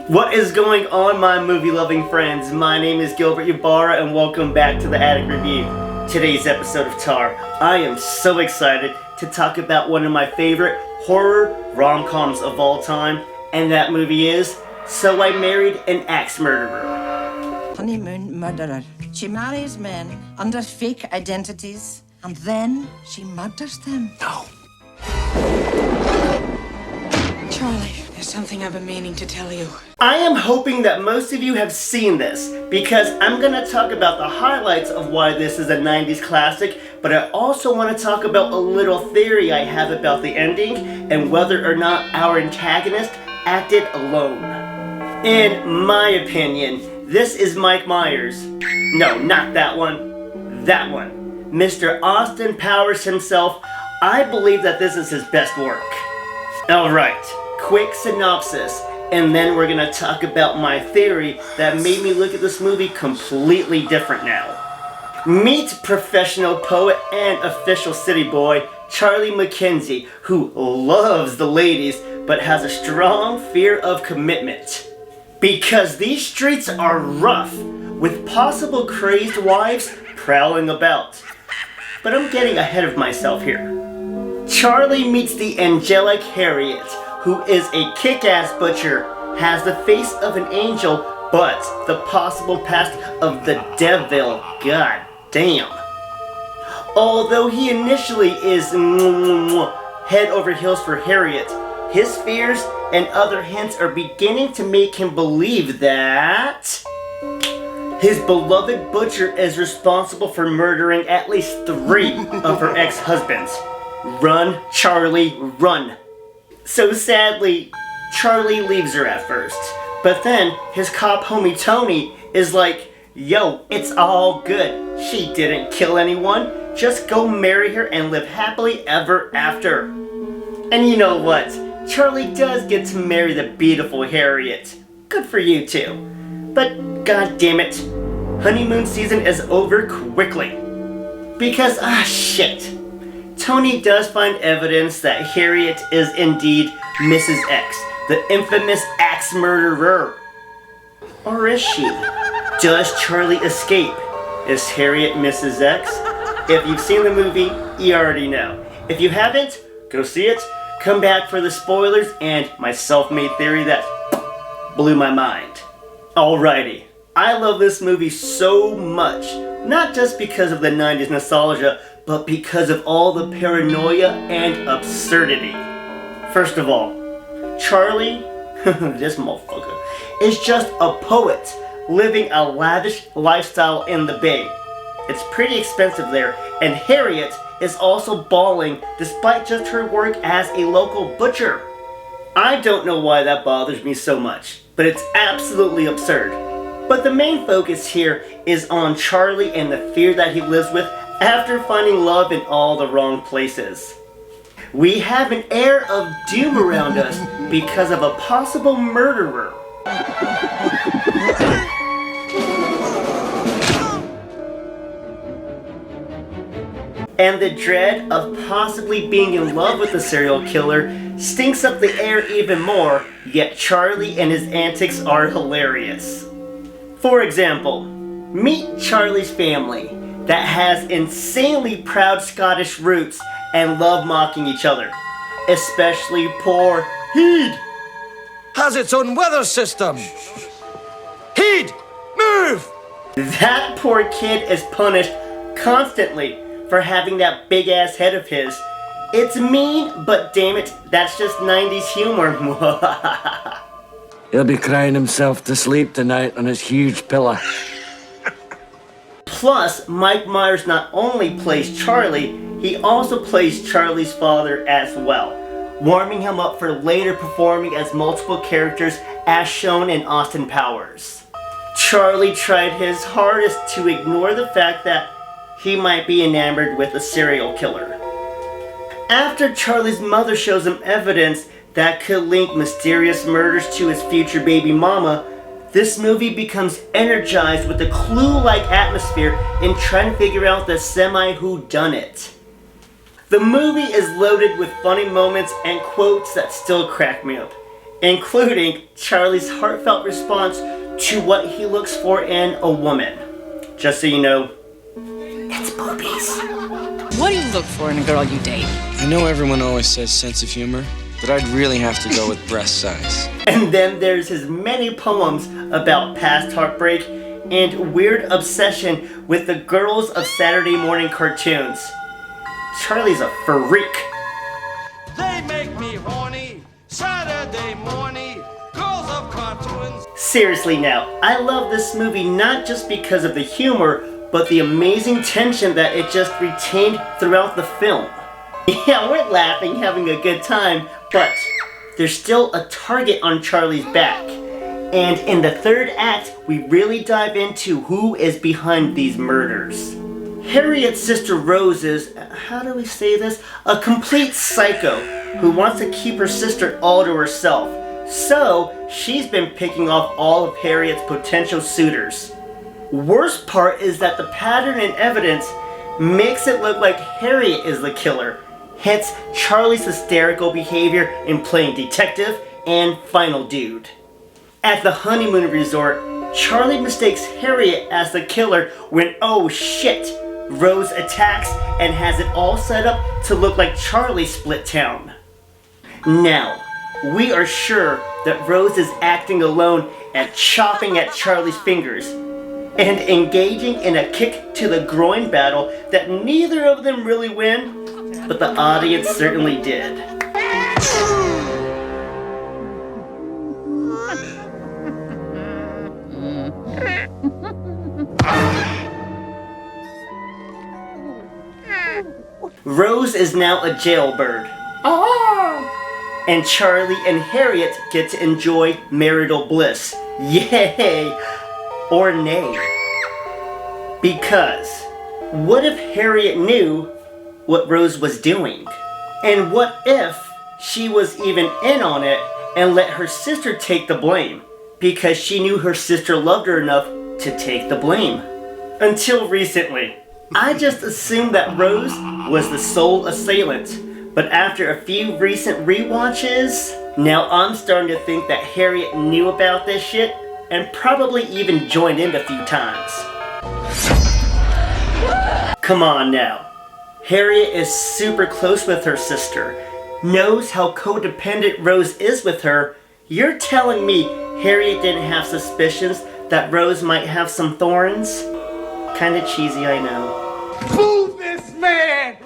What is going on, my movie-loving friends? My name is Gilbert Ybarra, and welcome back to the Attic Review. Today's episode of Tar, I am so excited to talk about one of my favorite horror rom-coms of all time, and that movie is So I Married an Axe Murderer. Honeymoon murderer. She marries men under fake identities, and then she murders them. No. Charlie, there's something I've been meaning to tell you. I am hoping that most of you have seen this, because I'm going to talk about the highlights of why this is a 90s classic, but I also want to talk about a little theory I have about the ending, and whether or not our antagonist acted alone. In my opinion, this is Mike Myers. No, not that one. That one. Mr. Austin Powers himself. I believe that this is his best work. Alright, quick synopsis, and then we're gonna talk about my theory that made me look at this movie completely different now. Meet professional poet and official city boy Charlie McKenzie, who loves the ladies but has a strong fear of commitment. Because these streets are rough, with possible crazed wives prowling about. But I'm getting ahead of myself here. Charlie meets the angelic Harriet, who is a kick-ass butcher, has the face of an angel, but the possible past of the devil. God damn. Although he initially is head over heels for Harriet, his fears and other hints are beginning to make him believe that his beloved butcher is responsible for murdering at least 3 of her ex-husbands. Run, Charlie, run. So sadly, Charlie leaves her at first. But then, his cop homie Tony is like, yo, it's all good. She didn't kill anyone. Just go marry her and live happily ever after. And you know what? Charlie does get to marry the beautiful Harriet. Good for you too. But god damn it, honeymoon season is over quickly. Because, shit. Tony does find evidence that Harriet is indeed Mrs. X, the infamous axe murderer. Or is she? Does Charlie escape? Is Harriet Mrs. X? If you've seen the movie, you already know. If you haven't, go see it, come back for the spoilers, and my self-made theory that blew my mind. Alrighty, I love this movie so much, not just because of the 90s nostalgia, but because of all the paranoia and absurdity. First of all, Charlie, this motherfucker, is just a poet living a lavish lifestyle in the Bay. It's pretty expensive there, and Harriet is also balling despite just her work as a local butcher. I don't know why that bothers me so much, but it's absolutely absurd. But the main focus here is on Charlie and the fear that he lives with after finding love in all the wrong places. We have an air of doom around us because of a possible murderer. And the dread of possibly being in love with the serial killer stinks up the air even more, yet Charlie and his antics are hilarious. For example, meet Charlie's family that has insanely proud Scottish roots and love mocking each other. Especially poor Heed. Has its own weather system. Heed! Move! That poor kid is punished constantly for having that big ass head of his. It's mean, but damn it, that's just 90s humor. He'll be crying himself to sleep tonight on his huge pillow. Plus, Mike Myers not only plays Charlie, he also plays Charlie's father as well, warming him up for later performing as multiple characters as shown in Austin Powers. Charlie tried his hardest to ignore the fact that he might be enamored with a serial killer. After Charlie's mother shows him evidence that could link mysterious murders to his future baby mama, this movie becomes energized with a Clue-like atmosphere in trying to figure out the semi-whodunit. The movie is loaded with funny moments and quotes that still crack me up. including Charlie's heartfelt response to what he looks for in a woman. Just so you know, it's boobies. What do you look for in a girl you date? I know everyone always says sense of humor, but I'd really have to go with breast size. And then there's his many poems about past heartbreak and weird obsession with the girls of Saturday morning cartoons. Charlie's a freak. They make me horny, Saturday morning, girls of cartoons. Seriously now, I love this movie not just because of the humor, but the amazing tension that it just retained throughout the film. Yeah, we're laughing, having a good time, but there's still a target on Charlie's back. And in the third act, we really dive into who is behind these murders. Harriet's sister Rose is, how do we say this? A complete psycho who wants to keep her sister all to herself. So, she's been picking off all of Harriet's potential suitors. Worst part is that the pattern and evidence makes it look like Harriet is the killer. Hence, Charlie's hysterical behavior in playing detective and final dude. At the honeymoon resort, Charlie mistakes Harriet as the killer when, oh shit, Rose attacks and has it all set up to look like Charlie split town. Now, we are sure that Rose is acting alone and chopping at Charlie's fingers and engaging in a kick to the groin battle that neither of them really win, but the audience certainly did. Rose is now a jailbird. And Charlie and Harriet get to enjoy marital bliss. Yay! Or nay. Because, what if Harriet knew what Rose was doing? And what if she was even in on it and let her sister take the blame? Because she knew her sister loved her enough to take the blame. Until recently, I just assumed that Rose was the sole assailant. But after a few recent rewatches, now I'm starting to think that Harriet knew about this shit and probably even joined in a few times. Come on now. Harriet is super close with her sister, knows how codependent Rose is with her. You're telling me Harriet didn't have suspicions that Rose might have some thorns? Kinda cheesy, I know. Move this man!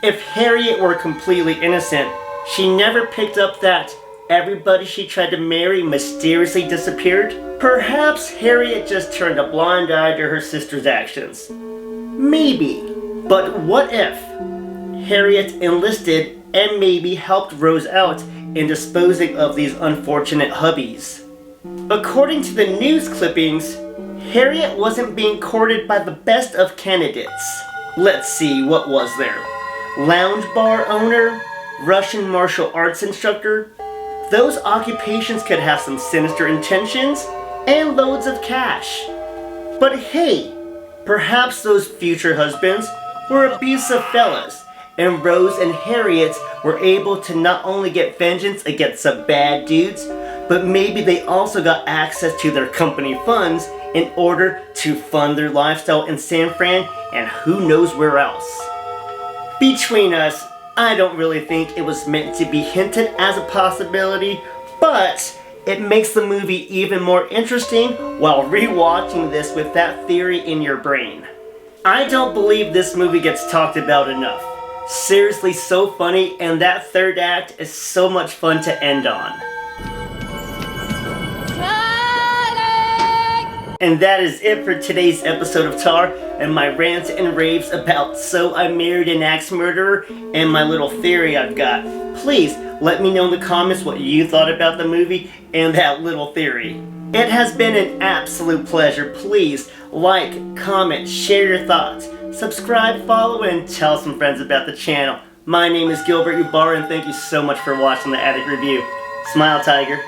If Harriet were completely innocent, she never picked up that everybody she tried to marry mysteriously disappeared. Perhaps Harriet just turned a blind eye to her sister's actions. Maybe. But what if Harriet enlisted and maybe helped Rose out in disposing of these unfortunate hubbies? According to the news clippings, Harriet wasn't being courted by the best of candidates. Let's see, what was there? Lounge bar owner? Russian martial arts instructor? Those occupations could have some sinister intentions and loads of cash. But hey, perhaps those future husbands were abusive fellas, and Rose and Harriet were able to not only get vengeance against some bad dudes, but maybe they also got access to their company funds in order to fund their lifestyle in San Fran and who knows where else. Between us, I don't really think it was meant to be hinted as a possibility, but it makes the movie even more interesting while rewatching this with that theory in your brain. I don't believe this movie gets talked about enough. Seriously, so funny, and that third act is so much fun to end on. And that is it for today's episode of Tar and my rants and raves about So I Married an Axe Murderer and my little theory I've got. Please let me know in the comments what you thought about the movie and that little theory. It has been an absolute pleasure. Please like, comment, share your thoughts, subscribe, follow, and tell some friends about the channel. My name is Gilbert Ybarra and thank you so much for watching the Attic Review. Smile, Tiger.